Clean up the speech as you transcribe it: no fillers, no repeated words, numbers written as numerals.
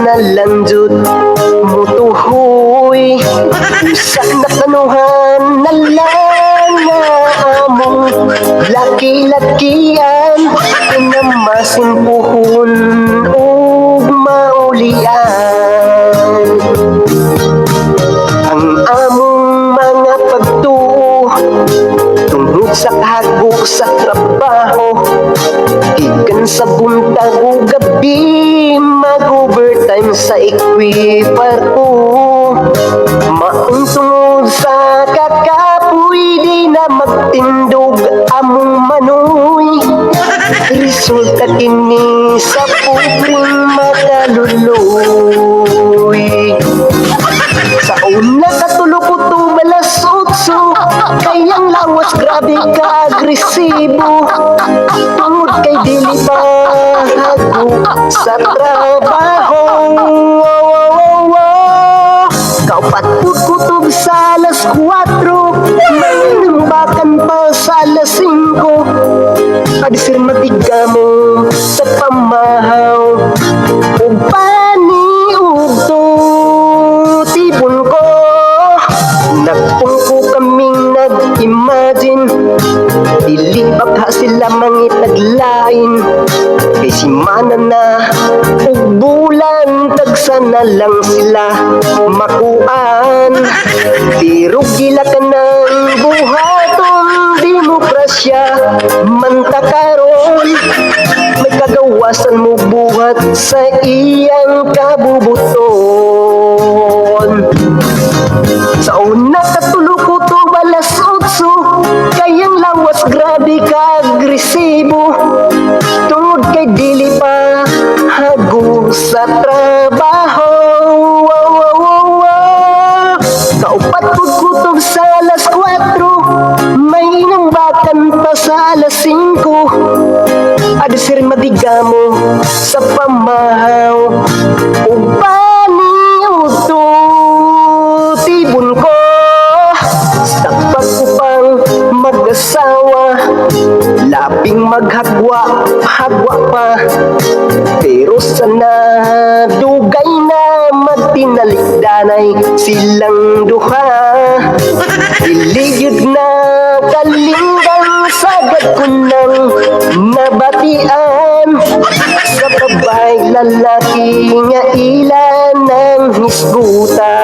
nalanjut mutuhoy usa na tanuhan nalang nga among laki-lakian pinamasimpuhon ug maulian ang among mga pagtuo tungod sa kahagok sa trabaho gikan sa buntag ug gabi mag-overtime sa equipar ko maong tungod sa kakapoy di na magtindog among manoy resulta kini sa pubring makaluloy sa una katulog ko to balasotso kayang lawas grabe ka agresibo tungod kay dili pa hago sa trabaho kaupat kutob sa alas 4 may nambakan pa sa alas 5 adisir matiga mo sa pamahaw ug pani ug tibon ko nagpungko kaming nag-imagine dili baka sila mangitaglain kay simana na ug bulan tagsa na lang sila makuan pero gila ka ng buhaton demokrasya manta karon may kagawasan mo buhat sa iyang kabubuton sa una katulog ko to balas 8 kayang lawas grabe ka agresibo tungod kay dili pa hago sa trabaho kaupat kod kutob sa alas 4 may inambakan pa sa alas 5 adisir madiga mo sa pamahaw ug pani uto tibon ko sakpat ko pang mag-asawa labing maghagwa pa pero sana dugay na magtinalikdanay silang duha iligid na kalinggang sagad ko nang nabatian sa babae lalaki nga ilan ng hisgutan